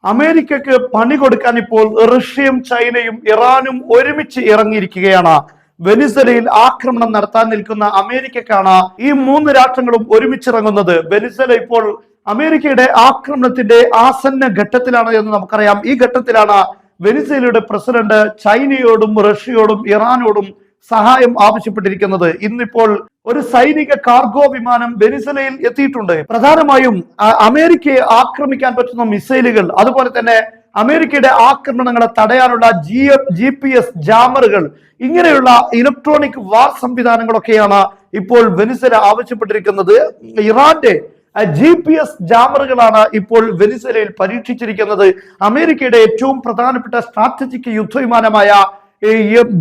അമേരിക്കക്ക് പണി കൊടുക്കാൻ ഇപ്പോൾ റഷ്യയും ചൈനയും ഇറാനും ഒരുമിച്ച് ഇറങ്ങിയിരിക്കുകയാണ്. വെനിസ്വലയിൽ ആക്രമണം നടത്താൻ നിൽക്കുന്ന അമേരിക്കക്കാണ് ഈ മൂന്ന് രാഷ്ട്രങ്ങളും ഒരുമിച്ചിറങ്ങുന്നത്. വെനിസ്വല ഇപ്പോൾ അമേരിക്കയുടെ ആക്രമണത്തിന്റെ ആസന്ന ഘട്ടത്തിലാണ് എന്ന് നമുക്കറിയാം. ഈ ഘട്ടത്തിലാണ് വെനിസ്വലയുടെ പ്രസിഡന്റ് ചൈനയോടും റഷ്യയോടും ഇറാനോടും സഹായം ആവശ്യപ്പെട്ടിരിക്കുന്നത്. ഇന്നിപ്പോൾ ഒരു സൈനിക കാർഗോ വിമാനം വെനിസ്വലയിൽ എത്തിയിട്ടുണ്ട്. പ്രധാനമായും അമേരിക്കയെ ആക്രമിക്കാൻ പറ്റുന്ന മിസൈലുകൾ, അതുപോലെ തന്നെ അമേരിക്കയുടെ ആക്രമണങ്ങളെ തടയാനുള്ള GPS ജാമറുകൾ, ഇങ്ങനെയുള്ള ഇലക്ട്രോണിക് വാർ സംവിധാനങ്ങളൊക്കെയാണ് ഇപ്പോൾ വെനിസ്വല ആവശ്യപ്പെട്ടിരിക്കുന്നത്. ഇറാന്റെ GPS ജാമറുകളാണ് ഇപ്പോൾ വെനിസ്വലയിൽ പരീക്ഷിച്ചിരിക്കുന്നത്. അമേരിക്കയുടെ ഏറ്റവും പ്രധാനപ്പെട്ട സ്ട്രാറ്റജിക് യുദ്ധവിമാനമായ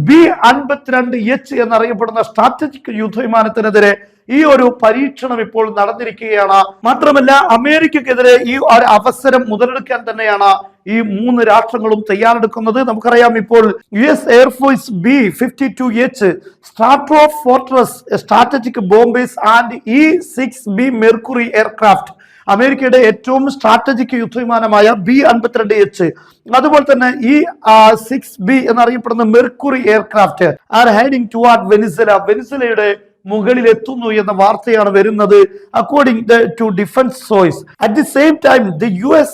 B-52H എന്നറിയപ്പെടുന്ന സ്ട്രാറ്റജിക് യുദ്ധവിമാനത്തിനെതിരെ ഈ ഒരു പരീക്ഷണം ഇപ്പോൾ നടന്നിരിക്കുകയാണ്. മാത്രമല്ല അമേരിക്കക്കെതിരെ ഈ ഒരു അവസരം മുതലെടുക്കാൻ തന്നെയാണ് ഈ മൂന്ന് രാഷ്ട്രങ്ങളും തയ്യാറെടുക്കുന്നത്. നമുക്കറിയാം, ഇപ്പോൾ US Air Force B-52H Stratofortress strategic bombers and E-6B Mercury aircraft, അമേരിക്കയുടെ ഏറ്റവും സ്ട്രാറ്റജിക് യുദ്ധവിമാനമായ B-52H, അതുപോലെ തന്നെ E-6B എന്നറിയപ്പെടുന്ന Mercury aircraft are heading toward Venezuela, വെനിസ്വലയുടെ മുകളിൽ എത്തുന്നു എന്ന വാർത്തയാണ് വരുന്നത്. According to defence source, at the same time the US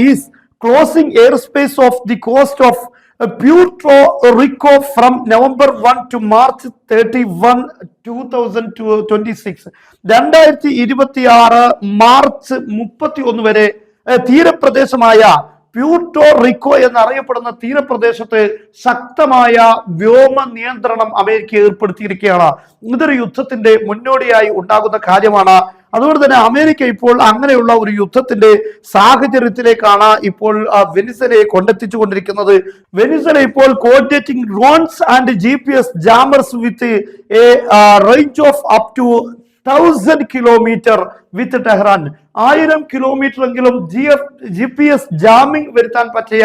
is closing air space of the coast of Puerto Rico from November 1 to March 31, 2026. 2026 March 31 വരെ തീരപ്രദേശമായ Puerto Rico എന്നറിയപ്പെടുന്ന തീരപ്രദേശത്ത് ശക്തമായ വ്യോമ നിയന്ത്രണം അമേരിക്ക ഏർപ്പെടുത്തിയിരിക്കുകയാണ്. ഇതൊരു യുദ്ധത്തിന്റെ മുന്നോടിയായി ഉണ്ടാകുന്ന കാര്യമാണ്. അതുകൊണ്ട് തന്നെ അമേരിക്ക ഇപ്പോൾ അങ്ങനെയുള്ള ഒരു യുദ്ധത്തിന്റെ സാഹചര്യത്തിലേക്കാണ് ഇപ്പോൾ വെനിസ്വലയെ കൊണ്ടെത്തിച്ചുകൊണ്ടിരിക്കുന്നത്. വെനിസ്വല ഇപ്പോൾ coordinating drones and GPS jammers with a range of up to 1000 kilometre with Tehran. 1000 kilometre എങ്കിലും GPS ജാമിംഗ് വരുത്താൻ പറ്റിയ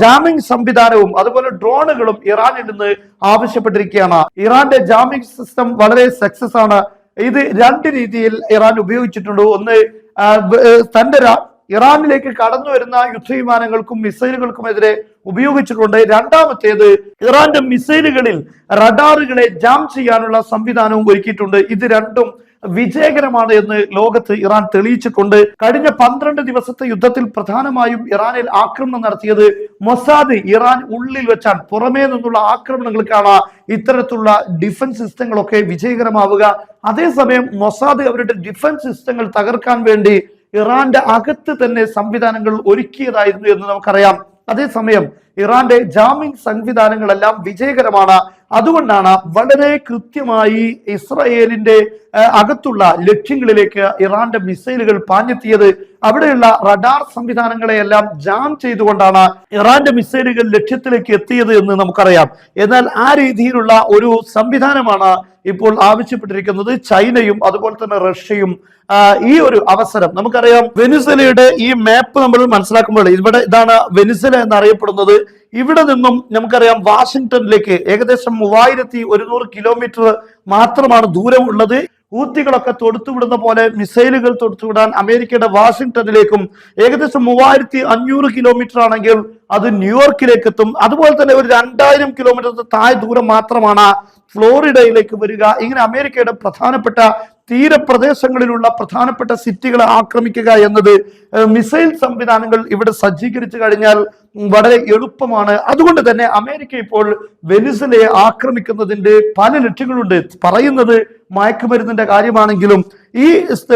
ജാമിംഗ് സംവിധാനവും അതുപോലെ ഡ്രോണുകളും ഇറാനിൽ നിന്ന് ആവശ്യപ്പെട്ടിരിക്കുകയാണ്. ഇറാന്റെ ജാമിംഗ് സിസ്റ്റം വളരെ സക്സസ് ആണ്. ഇത് രണ്ട് രീതിയിൽ ഇറാൻ ഉപയോഗിച്ചിട്ടുണ്ട്. ഒന്ന്, തന്റെ ഇറാനിലേക്ക് കടന്നു വരുന്ന യുദ്ധവിമാനങ്ങൾക്കും മിസൈലുകൾക്കുമെതിരെ ഉപയോഗിച്ചിട്ടുണ്ട്. രണ്ടാമത്തേത്, ഇറാന്റെ മിസൈലുകളിൽ റഡാറുകളെ ജാം ചെയ്യാനുള്ള സംവിധാനവും ഒരുക്കിയിട്ടുണ്ട്. ഇത് രണ്ടും വിജയകരമാണ് എന്ന് ലോകത്ത് ഇറാൻ തെളിയിച്ചിട്ടുണ്ട്. കഴിഞ്ഞ 12 ദിവസത്തെ യുദ്ധത്തിൽ പ്രധാനമായും ഇറാനിൽ ആക്രമണം നടത്തിയത് മൊസാദ് ഇറാൻ ഉള്ളിൽ വെച്ചാണ്. പുറമേ നിന്നുള്ള ആക്രമണങ്ങൾക്കാണ് ഇത്തരത്തിലുള്ള ഡിഫൻസ് സിസ്റ്റങ്ങളൊക്കെ വിജയകരമാവുക. അതേസമയം മൊസാദ് അവരുടെ ഡിഫൻസ് സിസ്റ്റങ്ങൾ തകർക്കാൻ വേണ്ടി ഇറാന്റെ അകത്ത് തന്നെ സംവിധാനങ്ങൾ ഒരുക്കിയതായിരുന്നു എന്ന് നമുക്കറിയാം. അതേസമയം ഇറാന്റെ ജാമിംഗ് സംവിധാനങ്ങളെല്ലാം വിജയകരമാണ്. അതുകൊണ്ടാണ് വളരെ കൃത്യമായി ഇസ്രായേലിന്റെ അകത്തുള്ള ലക്ഷ്യങ്ങളിലേക്ക് ഇറാന്റെ മിസൈലുകൾ പാഞ്ഞെത്തിയത്. അവിടെയുള്ള റഡാർ സംവിധാനങ്ങളെയെല്ലാം ജാം ചെയ്തുകൊണ്ടാണ് ഇറാന്റെ മിസൈലുകൾ ലക്ഷ്യത്തിലേക്ക് എത്തിയത് എന്ന് നമുക്കറിയാം. എന്നാൽ ആ രീതിയിലുള്ള ഒരു സംവിധാനമാണ് ഇപ്പോൾ ആവശ്യപ്പെട്ടിരിക്കുന്നത് ചൈനയും അതുപോലെ തന്നെ റഷ്യയും. ഈ ഒരു അവസരം നമുക്കറിയാം, വെനിസ്വലയുടെ ഈ മാപ്പ് നമ്മൾ മനസ്സിലാക്കുമ്പോൾ ഇതാണ് വെനിസ്വല എന്നറിയപ്പെടുന്നത്. ഇവിടെ നിന്നും നമുക്കറിയാം വാഷിംഗ്ടണിലേക്ക് ഏകദേശം 3100 കിലോമീറ്റർ മാത്രമാണ് ദൂരമുള്ളത്. ഹൂത്തികളൊക്കെ തൊടുത്തുവിടുന്ന പോലെ മിസൈലുകൾ തൊടുത്തുവിടാൻ അമേരിക്കയുടെ വാഷിംഗ്ടണിലേക്കും ഏകദേശം 3500 കിലോമീറ്റർ ആണെങ്കിൽ അത് ന്യൂയോർക്കിലേക്ക് എത്തും. അതുപോലെ തന്നെ ഒരു 2000 കിലോമീറ്റർ താഴെ ദൂരം മാത്രമാണ് ഫ്ലോറിഡയിലേക്ക് വരിക. ഇങ്ങനെ അമേരിക്കയുടെ പ്രധാനപ്പെട്ട തീരപ്രദേശങ്ങളിലുള്ള പ്രധാനപ്പെട്ട സിറ്റികളെ ആക്രമിക്കുക എന്നത് മിസൈൽ സംവിധാനങ്ങൾ ഇവിടെ സജ്ജീകരിച്ചു കഴിഞ്ഞാൽ വളരെ എളുപ്പമാണ്. അതുകൊണ്ട് തന്നെ അമേരിക്ക ഇപ്പോൾ വെനിസ്വലയെ ആക്രമിക്കുന്നതിന്റെ പല ലക്ഷ്യങ്ങളുണ്ട്. പറയുന്നത് മയക്കുമരുന്നിന്റെ കാര്യമാണെങ്കിലും ഈ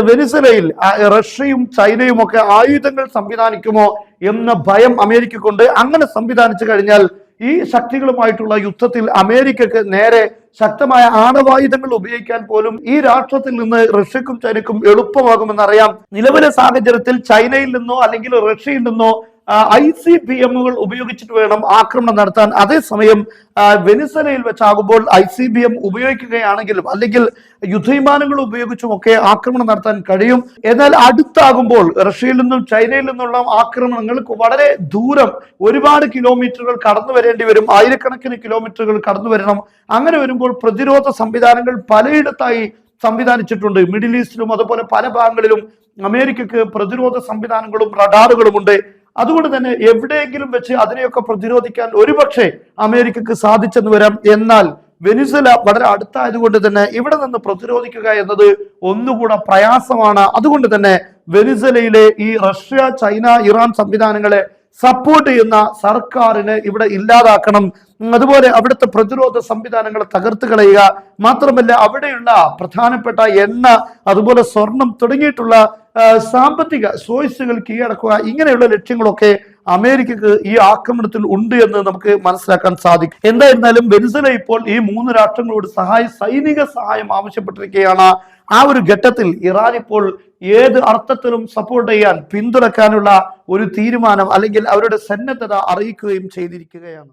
വെനിസ്വലയിൽ റഷ്യയും ചൈനയും ഒക്കെ ആയുധങ്ങൾ സംവിധാനിക്കുമോ എന്ന ഭയം അമേരിക്കക്കുണ്ട്. അങ്ങനെ സംവിധാനിച്ചു കഴിഞ്ഞാൽ ഈ ശക്തികളുമായിട്ടുള്ള യുദ്ധത്തിൽ അമേരിക്കക്ക് നേരെ ശക്തമായ ആണവായുധങ്ങൾ ഉപയോഗിക്കാൻ പോലും ഈ രാഷ്ട്രത്തിൽ നിന്ന് റഷ്യക്കും ചൈനക്കും എളുപ്പമാകുമെന്നറിയാം. നിലവിലെ സാഹചര്യത്തിൽ ചൈനയിൽ നിന്നോ അല്ലെങ്കിൽ റഷ്യയിൽ നിന്നോ ICBM-കൾ ഉപയോഗിച്ചിട്ട് വേണം ആക്രമണം നടത്താൻ. അതേസമയം വെനിസ്വലയിൽ വെച്ചാകുമ്പോൾ ICBM ഉപയോഗിക്കുകയാണെങ്കിലും അല്ലെങ്കിൽ യുദ്ധവിമാനങ്ങൾ ഉപയോഗിച്ചുമൊക്കെ ആക്രമണം നടത്താൻ കഴിയും. എന്നാൽ അടുത്താകുമ്പോൾ റഷ്യയിൽ നിന്നും ചൈനയിൽ നിന്നുള്ള ആക്രമണങ്ങൾക്ക് വളരെ ദൂരം, ഒരുപാട് കിലോമീറ്ററുകൾ കടന്നു വരേണ്ടി വരും. ആയിരക്കണക്കിന് കിലോമീറ്ററുകൾ കടന്നു വരണം. അങ്ങനെ വരുമ്പോൾ പ്രതിരോധ സംവിധാനങ്ങൾ പലയിടത്തായി സംവിധാനിച്ചിട്ടുണ്ട്. മിഡിൽ ഈസ്റ്റിലും അതുപോലെ പല ഭാഗങ്ങളിലും അമേരിക്കക്ക് പ്രതിരോധ സംവിധാനങ്ങളും റഡാറുകളും ഉണ്ട്. അതുകൊണ്ട് തന്നെ എവിടെയെങ്കിലും വെച്ച് അതിനെയൊക്കെ പ്രതിരോധിക്കാൻ ഒരുപക്ഷെ അമേരിക്കക്ക് സാധിച്ചെന്ന് വരാം. എന്നാൽ വെനിസ്വേല വളരെ അടുത്തായതുകൊണ്ട് തന്നെ ഇവിടെ നിന്ന് പ്രതിരോധിക്കുക എന്നത് ഒന്നുകൂടെ പ്രയാസമാണ്. അതുകൊണ്ട് തന്നെ വെനിസ്വേലയിലെ ഈ റഷ്യ, ചൈന, ഇറാൻ സംവിധാനങ്ങളെ സപ്പോർട്ട് ചെയ്യുന്ന സർക്കാരിന് ഇവിടെ ഇല്ലാതാക്കണം. അതുപോലെ അവിടുത്തെ പ്രതിരോധ സംവിധാനങ്ങളെ തകർത്ത് കളയുക, മാത്രമല്ല അവിടെയുള്ള പ്രധാനപ്പെട്ട എണ്ണ, അതുപോലെ സ്വർണം തുടങ്ങിയിട്ടുള്ള സാമ്പത്തിക സോഴ്സുകൾ കീഴടക്കുക, ഇങ്ങനെയുള്ള ലക്ഷ്യങ്ങളൊക്കെ അമേരിക്കക്ക് ഈ ആക്രമണത്തിൽ ഉണ്ട് എന്ന് നമുക്ക് മനസ്സിലാക്കാൻ സാധിക്കും. എന്തായിരുന്നാലും വെനിസ്വേല ഇപ്പോൾ ഈ 3 രാഷ്ട്രങ്ങളോട് സൈനിക സഹായം ആവശ്യപ്പെട്ടിരിക്കുകയാണ്. ആ ഒരു ഘട്ടത്തിൽ ഇറാൻ ഇപ്പോൾ ഏത് അർത്ഥത്തിലും സപ്പോർട്ട് ചെയ്യാൻ, പിന്തുണക്കാനുള്ള ഒരു തീരുമാനം അല്ലെങ്കിൽ അവരുടെ സന്നദ്ധത അറിയിക്കുകയും ചെയ്തിരിക്കുകയാണ്.